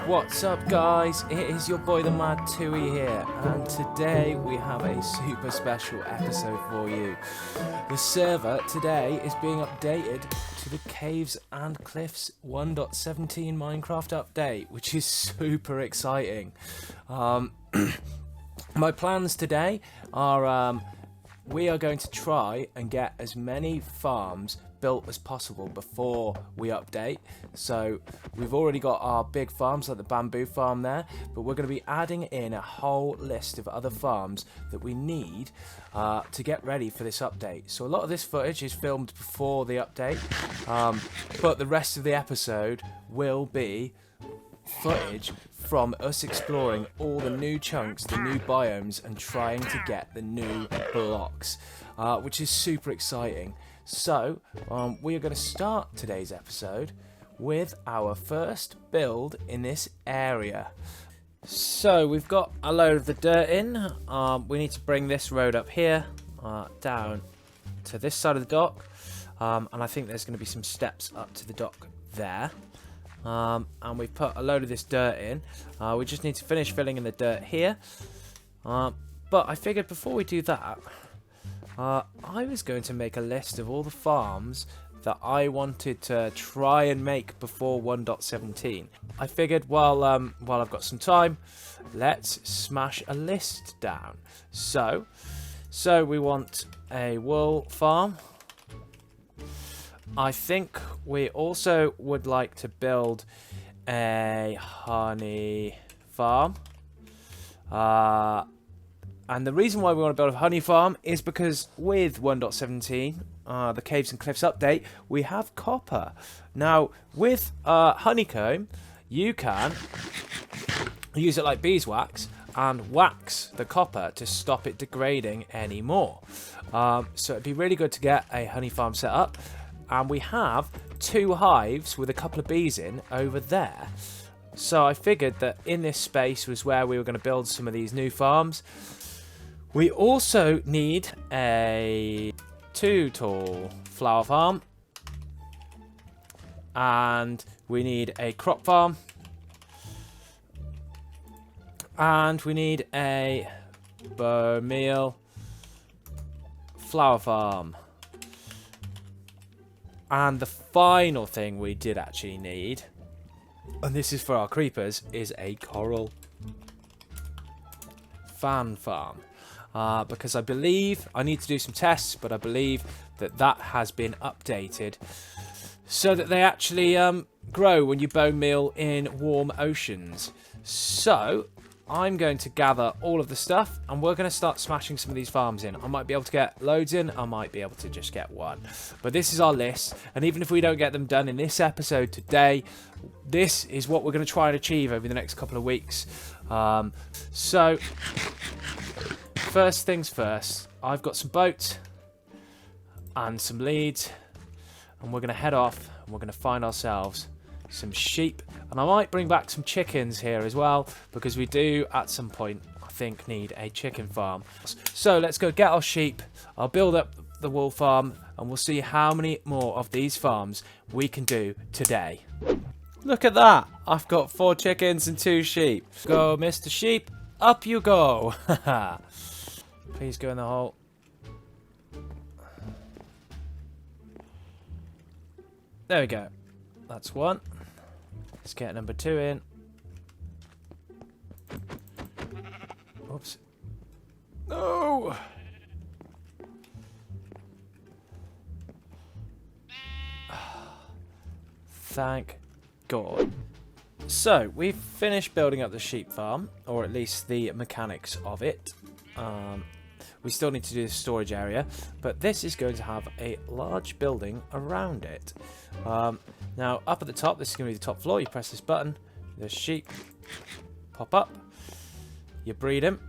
What's up, guys? It is your boy the Mad Tui here, and today we have a super special episode for you. The server today is being updated to the Caves and Cliffs 1.17 Minecraft update, which is super exciting. My plans today are we are going to try and get as many farms built as possible before we update. So we've already got our big farms like the bamboo farm there, but we're going to be adding in a whole list of other farms that we need to get ready for this update. So a lot of this footage is filmed before the update, but the rest of the episode will be footage from us exploring all the new chunks, the new biomes, and trying to get the new blocks, which is super exciting. So we are going to start today's episode with our first build in this area. So we've got a load of the dirt in. We need to bring this road up here down to this side of the dock, and I think there's going to be some steps up to the dock there. And we've put a load of this dirt in. We just need to finish filling in the dirt here. But I figured before we do that, I was going to make a list of all the farms that I wanted to try and make before 1.17. I figured while I've got some time, let's smash a list down. So we want a wool farm. I think we also would like to build a honey farm. And the reason why we want to build a honey farm is because with 1.17, the Caves and Cliffs update, we have copper. Now, with honeycomb, you can use it like beeswax and wax the copper to stop it degrading anymore. So it'd be really good to get a honey farm set up. And we have 2 hives with a couple of bees in over there. So I figured that in this space was where we were going to build some of these new farms. We also need a 2 tall flower farm. And we need a crop farm. And we need a bone meal flower farm. And the final thing we did actually need, and this is for our creepers, is a coral fan farm. Because I believe, I need to do some tests, but I believe that has been updated so that they actually grow when you bone meal in warm oceans. So I'm going to gather all of the stuff and we're going to start smashing some of these farms in. I might be able to get loads in, I might be able to just get one. But this is our list, and even if we don't get them done in this episode today, this is what we're going to try and achieve over the next couple of weeks. So, first things first, I've got some boats and some leads, and we're going to head off and we're going to find ourselves some sheep, and I might bring back some chickens here as well, because we do at some point I think need a chicken farm. So let's go get our sheep. I'll build up the wool farm and we'll see how many more of these farms we can do today. Look at that, I've got 4 chickens and 2 sheep. Go Mr. Sheep, up you go. Please go in the hole. There we go, that's 1. Let's get number 2 in. Oops. No! Thank God. So, we've finished building up the sheep farm, or at least the mechanics of it. We still need to do the storage area, but this is going to have a large building around it. Now, up at the top, this is going to be the top floor. You press this button, the sheep pop up, you breed him,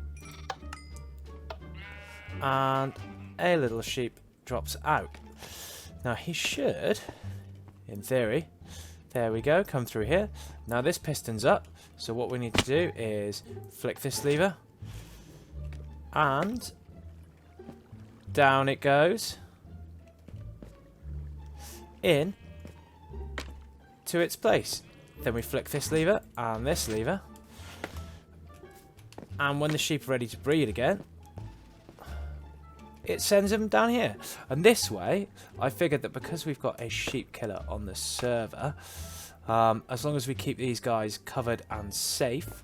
and a little sheep drops out. Now, he should, in theory, there we go, come through here. Now, this piston's up, so what we need to do is flick this lever, and down it goes, in to its place. Then we flick this lever and this lever. And when the sheep are ready to breed again, it sends them down here. And this way, I figured that because we've got a sheep killer on the server, as long as we keep these guys covered and safe,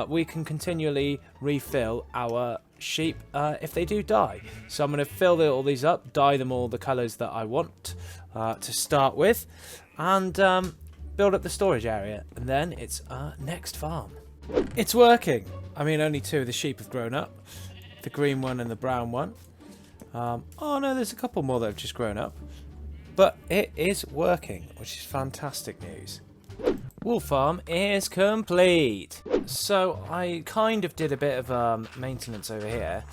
we can continually refill our sheep if they do die. So I'm going to fill all these up, dye them all the colours that I want to start with, and build up the storage area. And then it's our next farm. It's working. I mean, only 2 of the sheep have grown up. The green one and the brown one. Oh no, there's a couple more that have just grown up. But it is working, which is fantastic news. Wool farm is complete. So I kind of did a bit of maintenance over here.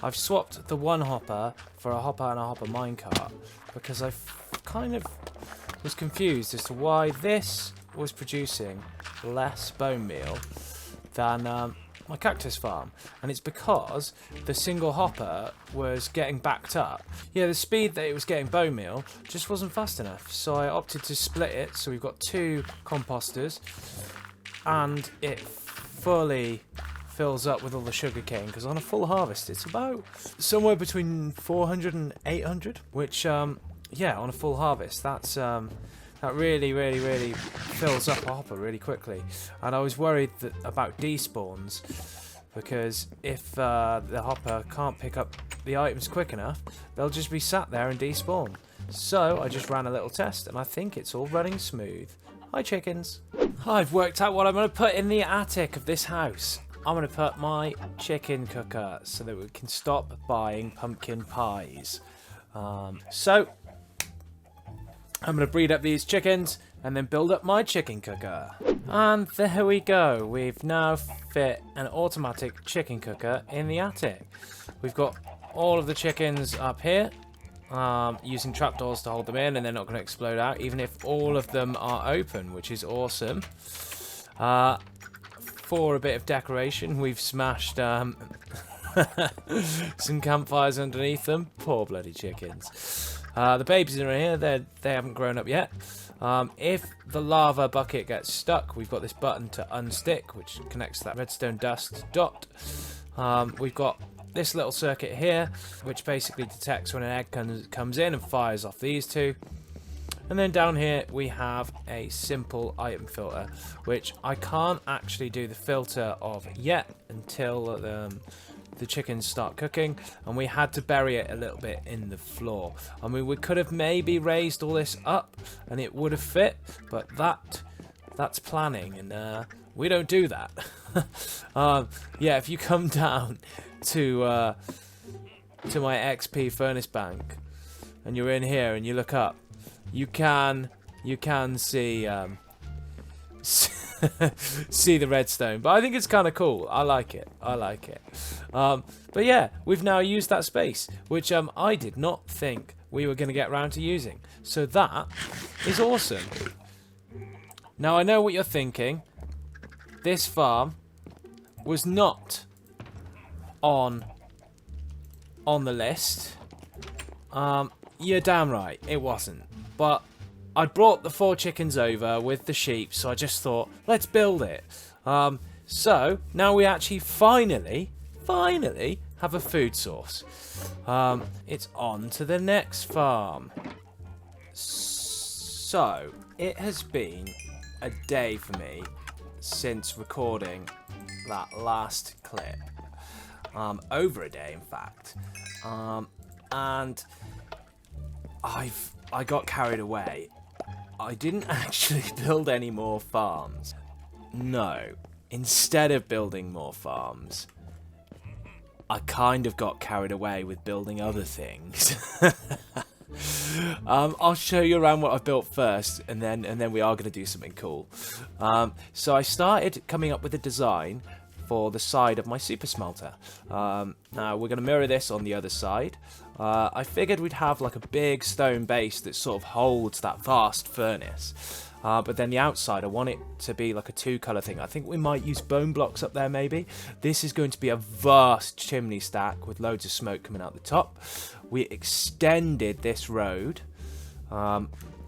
I've swapped the one hopper for a hopper and a hopper minecart because I kind of was confused as to why this was producing less bone meal than my cactus farm, and it's because the single hopper was getting backed up. Yeah, the speed that it was getting bone meal just wasn't fast enough, so I opted to split it. So we've got 2 composters, and it fully fills up with all the sugar cane, because on a full harvest it's about somewhere between 400 and 800, which yeah, on a full harvest that really fills up a hopper really quickly. And I was worried about despawns, because if the hopper can't pick up the items quick enough, they'll just be sat there and despawn. So I just ran a little test, and I think it's all running smooth. Hi chickens. I've worked out what I'm going to put in the attic of this house. I'm going to put my chicken cooker so that we can stop buying pumpkin pies. So I'm going to breed up these chickens and then build up my chicken cooker. And there we go. We've now fit an automatic chicken cooker in the attic. We've got all of the chickens up here, using trapdoors to hold them in, and they're not going to explode out, even if all of them are open, which is awesome. For a bit of decoration, we've smashed some campfires underneath them. Poor bloody chickens. The babies are in here. They haven't grown up yet. If the lava bucket gets stuck, we've got this button to unstick, which connects to that redstone dust dot. We've got this little circuit here, which basically detects when an egg comes in and fires off these 2. And then down here we have a simple item filter, which I can't actually do the filter of yet until the chickens start cooking, and we had to bury it a little bit in the floor. I mean, we could have maybe raised all this up and it would have fit, but that's planning, and we don't do that. Yeah, if you come down to my XP furnace bank and you're in here and you look up, you can see see the redstone, but I think it's kind of cool. I like it. But yeah, we've now used that space, which I did not think we were going to get around to using. So that is awesome. Now I know what you're thinking. This farm was not on the list. You're damn right, it wasn't. But I brought the 4 chickens over with the sheep, so I just thought, let's build it. So now we actually finally have a food source. It's on to the next farm. So it has been a day for me since recording that last clip. Over a day, in fact. And I got carried away. I didn't actually build any more farms. No. Instead of building more farms, I kind of got carried away with building other things. I'll show you around what I've built first, and then we are going to do something cool. So I started coming up with a design for the side of my super smelter. Now we're going to mirror this on the other side. I figured we'd have like a big stone base that sort of holds that vast furnace. But then the outside, I want it to be like a 2-color thing. I think we might use bone blocks up there maybe. This is going to be a vast chimney stack with loads of smoke coming out the top. We extended this road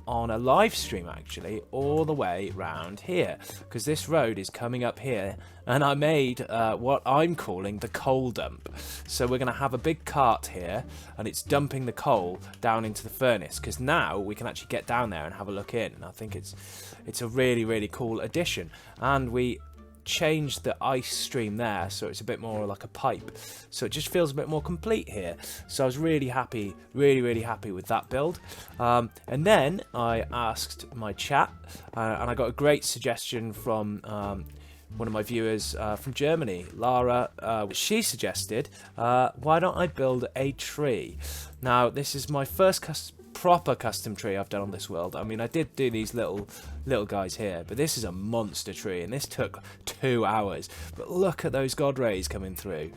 on a live stream actually all the way round here, because this road is coming up here, and I made what I'm calling the coal dump. So we're going to have a big cart here, and it's dumping the coal down into the furnace, because now we can actually get down there and have a look in, and I think it's a really cool addition. And we changed the ice stream there, so it's a bit more like a pipe, so it just feels a bit more complete here. So I was really happy, really happy with that build. And then I asked my chat, and I got a great suggestion from one of my viewers from Germany, Lara. She suggested, why don't I build a tree? Now, this is my first proper custom tree I've done on this world. I mean, I did do these little guys here, but this is a monster tree, and this took 2 hours. But look at those god rays coming through.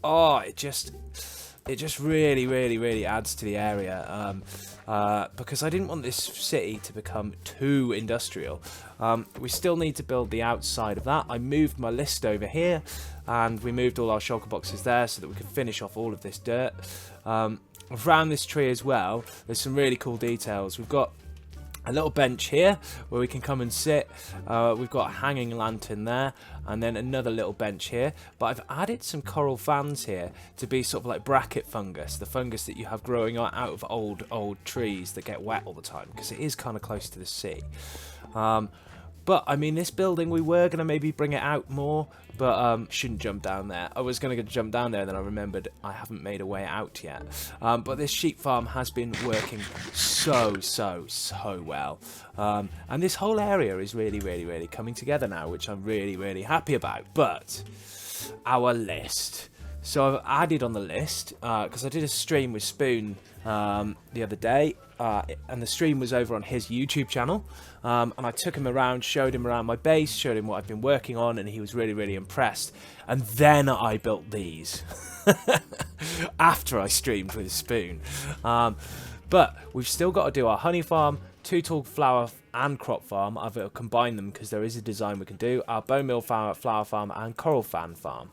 Oh, it just really adds to the area, because I didn't want this city to become too industrial. We still need to build the outside of that. I moved my list over here, and we moved all our shulker boxes there so that we could finish off all of this dirt. Around this tree as well, there's some really cool details. We've got a little bench here where we can come and sit. We've got a hanging lantern there, and then another little bench here. But I've added some coral fans here to be sort of like bracket fungus, the fungus that you have growing out of old trees that get wet all the time, because it is kind of close to the sea. But I mean, this building, we were going to maybe bring it out more, but shouldn't jump down there. I was going to jump down there, then I remembered I haven't made a way out yet. But this sheep farm has been working so well. And this whole area is really coming together now, which I'm really happy about. But our list. So I've added on the list, because I did a stream with Spoon the other day, and the stream was over on his YouTube channel, and I took him around, showed him around my base, showed him what I've been working on, and he was really impressed. And then I built these after I streamed with Spoon. But we've still got to do our honey farm, two-tool flower and crop farm. I've combined them because there is a design we can do, our bone meal flower farm and coral fan farm.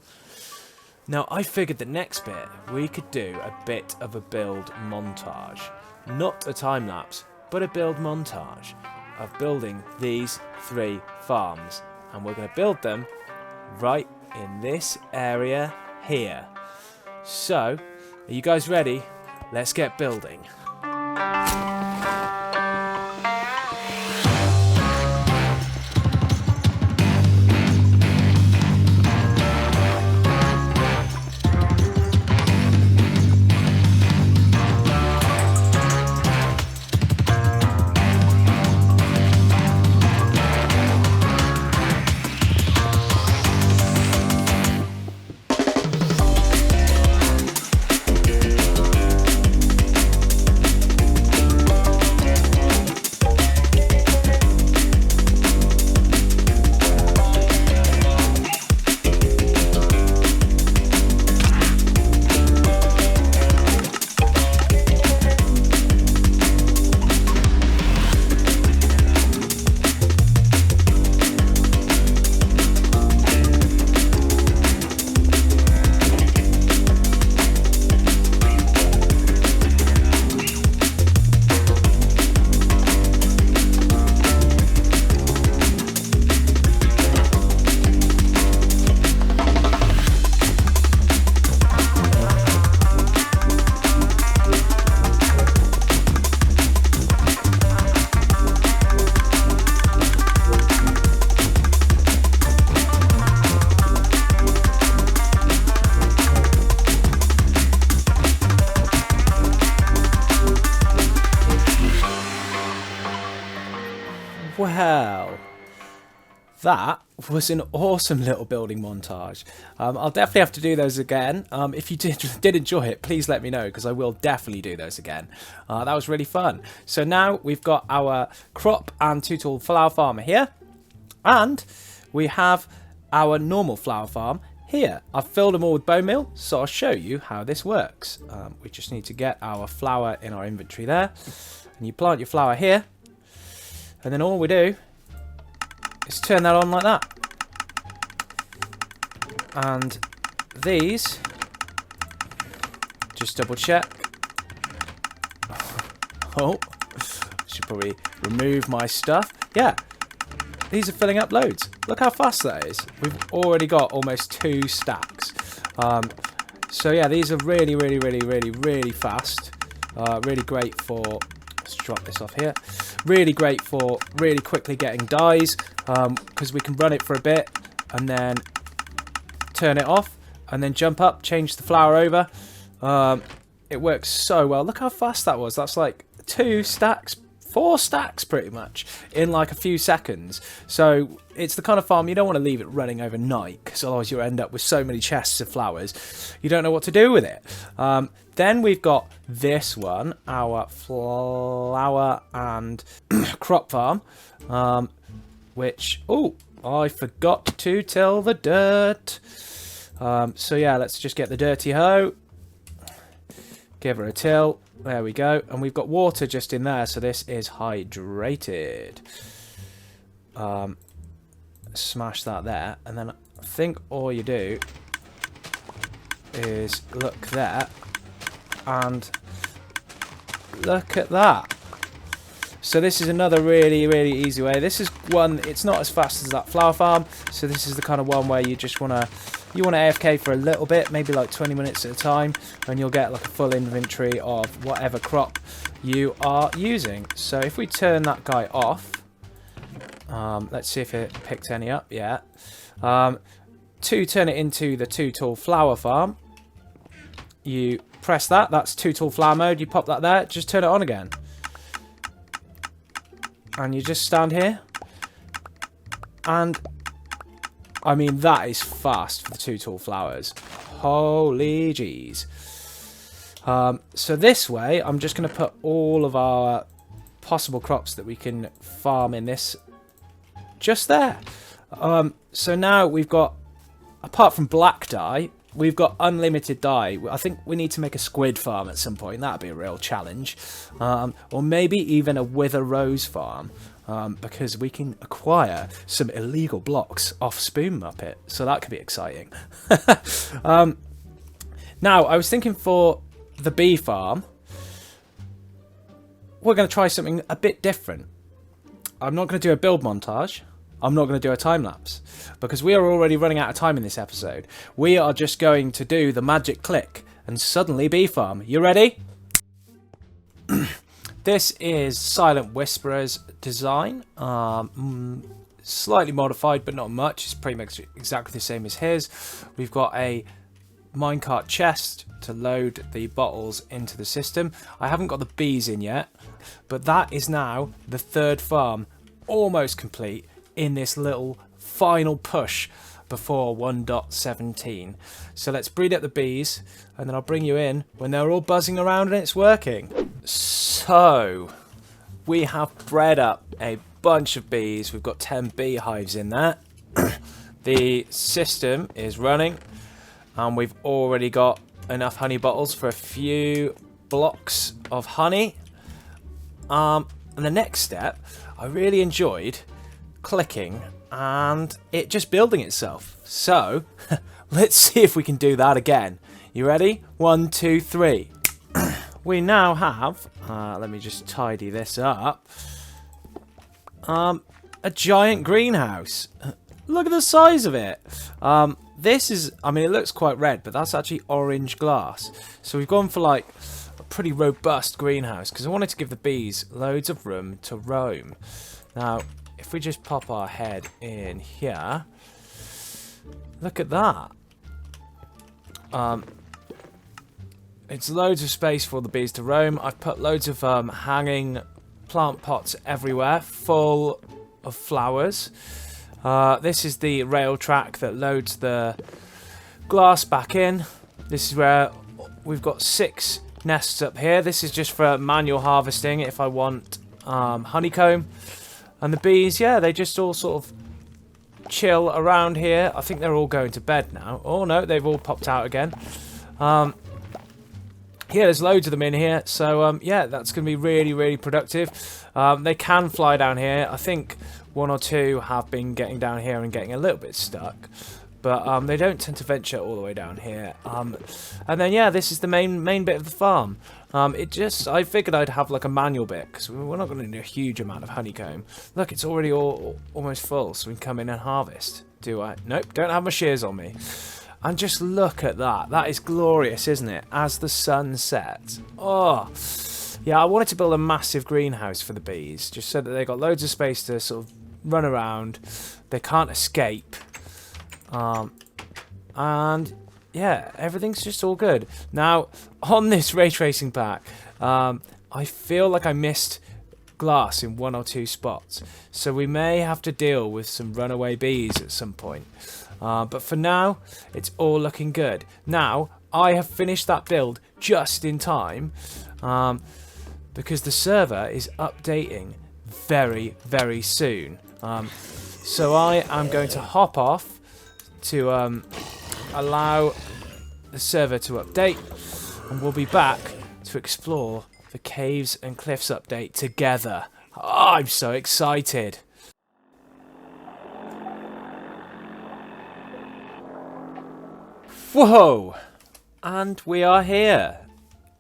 Now, I figured the next bit, we could do a bit of a build montage. Not a time-lapse, but a build montage of building these 3 farms. And we're going to build them right in this area here. So, are you guys ready? Let's get building. Well, that was an awesome little building montage. I'll definitely have to do those again. If you did enjoy it, please let me know, because I will definitely do those again. That was really fun. So now we've got our crop and two-tool flower farmer here, and we have our normal flower farm here. I've filled them all with bone meal, so I'll show you how this works. We just need to get our flour in our inventory there, and you plant your flower here, and then all we do is turn that on like that. And these, just double check. Oh, should probably remove my stuff. Yeah, these are filling up loads. Look how fast that is. We've already got almost 2 stacks. So yeah, these are really, really, really, really, really fast. Really great for, let's drop this off here. Really great for really quickly getting dyes, because we can run it for a bit and then turn it off and then jump up, change the flower over. It works so well. Look how fast that was. That's like 2 stacks, 4 stacks pretty much in like a few seconds. So it's the kind of farm you don't want to leave it running overnight, because otherwise you'll end up with so many chests of flowers you don't know what to do with it. Then we've got this one, our flower and crop farm, which, oh, I forgot to till the dirt. So yeah, let's just get the dirty hoe, give her a till. There we go. And we've got water just in there, so this is hydrated. Smash that there. And then I think all you do is look there. And look at that. So this is another really, really easy way. This is one, it's not as fast as that flower farm. So this is the kind of one where you just want to... You want to AFK for a little bit, maybe like 20 minutes at a time, and you'll get like a full inventory of whatever crop you are using. So if we turn that guy off, let's see if it picked any up. Yeah. To turn it into the 2-tool flower farm, you press that. That's 2-tool flower mode. You pop that there. Just turn it on again. And you just stand here. And... I mean, that is fast for the 2-tool flowers. Holy jeez. So this way, I'm just going to put all of our possible crops that we can farm in this just there. So now we've got, apart from black dye, we've got unlimited dye. I think we need to make a squid farm at some point. That'd be a real challenge. Or maybe even a wither rose farm. Because we can acquire some illegal blocks off Spoon Muppet, so that could be exciting. Now, I was thinking for the bee farm, we're going to try something a bit different. I'm not going to do a build montage. I'm not going to do a time lapse, because we are already running out of time in this episode. We are just going to do the magic click, and suddenly bee farm. You ready? This is Silent Whisperer's design, slightly modified but not much. It's pretty much exactly the same as his. We've got a minecart chest to load the bottles into the system. I haven't got the bees in yet, but that is now the 3rd farm, almost complete in this little final push before 1.17. So let's breed up the bees, and then I'll bring you in when they're all buzzing around and it's working. So we have bred up a bunch of bees. We've got 10 beehives in there. The system is running, and we've already got enough honey bottles for a few blocks of honey. And the next step, I really enjoyed clicking and it just building itself. So let's see if we can do that again. You ready? 1, 2, 3. We now have, let me just tidy this up, a giant greenhouse. Look at the size of it. This is, I mean, it looks quite red, but that's actually orange glass. So we've gone for like a pretty robust greenhouse, because I wanted to give the bees loads of room to roam. Now, if we just pop our head in here, look at that. It's loads of space for the bees to roam. I've put loads of hanging plant pots everywhere, full of flowers. This is the rail track that loads the glass back in. This is where we've got 6 nests up here. This is just for manual harvesting if I want honeycomb. And the bees, yeah, they just all sort of chill around here. I think they're all going to bed now. Oh no, they've all popped out again. Yeah, there's loads of them in here. So yeah, that's going to be really, really productive. They can fly down here. I think 1 or 2 have been getting down here and getting a little bit stuck. but they don't tend to venture all the way down here. And then yeah, this is the main bit of the farm. I figured I'd have like a manual bit because we're not going to need a huge amount of honeycomb. Look, it's already almost full, so we can come in and harvest. Do I? Nope, don't have my shears on me. And just look at that. That is glorious, isn't it? As the sun sets. Oh, yeah, I wanted to build a massive greenhouse for the bees, just so that they got loads of space to sort of run around. They can't escape. And yeah, everything's just all good. Now, on this ray tracing pack, I feel like I missed glass in 1 or 2 spots. So we may have to deal with some runaway bees at some point. But for now, it's all looking good. Now, I have finished that build just in time. Because the server is updating very, very soon. So I am going to hop off to allow the server to update, and we'll be back to explore the Caves and Cliffs update together. Oh, I'm so excited. Whoa! And we are here.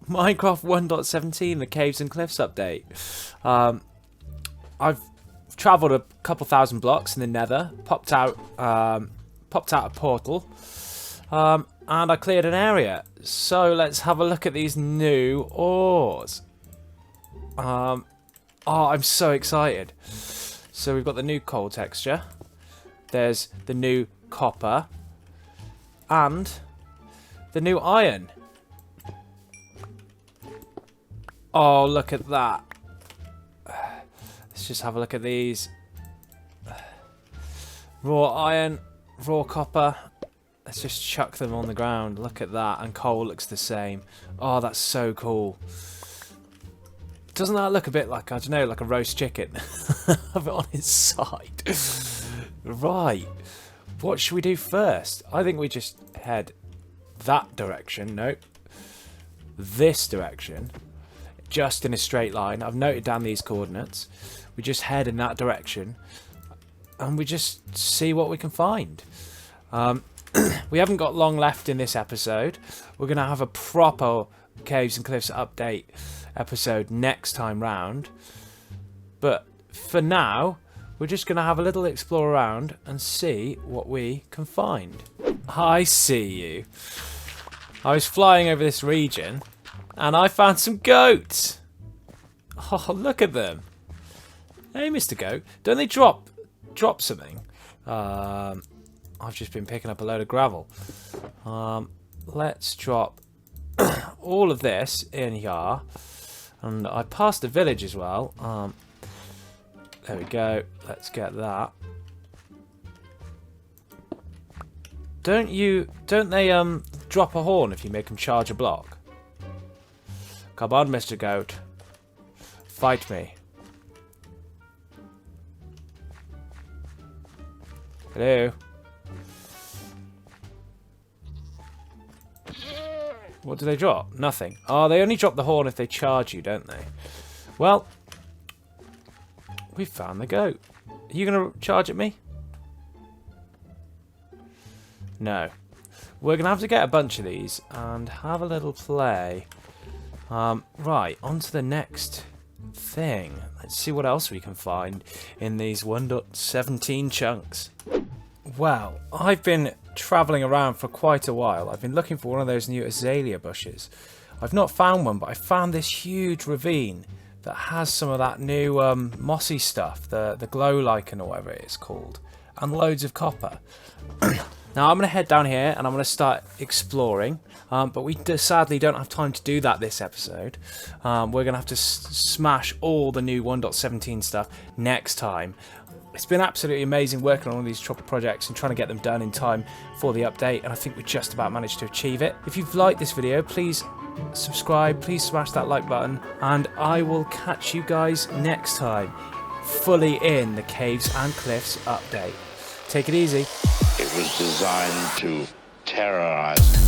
Minecraft 1.17, the Caves and Cliffs update. I've travelled a couple thousand blocks in the Nether, popped out a portal, and I cleared an area. So let's have a look at these new ores. Oh, I'm so excited. So we've got the new coal texture. There's the new copper and the new iron. Oh, look at that. Let's just have a look at these. Raw iron, raw copper. Let's just chuck them on the ground. Look at that. And coal looks the same. Oh, that's so cool. Doesn't that look a bit like, I don't know, like a roast chicken? Have it on its side. Right. What should we do first? I think we just head that direction. Nope. This direction. Just in a straight line. I've noted down these coordinates. We just head in that direction and we just see what we can find. We haven't got long left in this episode. We're going to have a proper Caves and Cliffs update episode next time round. But for now, we're just going to have a little explore around and see what we can find. I see you. I was flying over this region and I found some goats. Oh, look at them. Hey, Mr. Goat. Don't they drop something? I've just been picking up a load of gravel. Let's drop all of this in here. And I passed a village as well. There we go. Let's get that. Don't they drop a horn if you make them charge a block? Come on, Mr. Goat. Fight me. Hello. What do they drop? Nothing. Oh, they only drop the horn if they charge you, don't they? Well, we found the goat. Are you going to charge at me? No. We're going to have to get a bunch of these and have a little play. Right, on to the next thing. Let's see what else we can find in these 1.17 chunks. Well, I've been travelling around for quite a while. I've been looking for one of those new azalea bushes. I've not found one, but I found this huge ravine that has some of that new mossy stuff, the glow lichen or whatever it's called, and loads of copper. Now I'm going to head down here and I'm going to start exploring, but we sadly don't have time to do that this episode. We're going to have to smash all the new 1.17 stuff next time. It's been absolutely amazing working on all these projects and trying to get them done in time for the update, and I think we just about managed to achieve it. If you've liked this video, please subscribe, please smash that like button, and I will catch you guys next time, fully in the Caves and Cliffs update. Take it easy. It was designed to terrorize.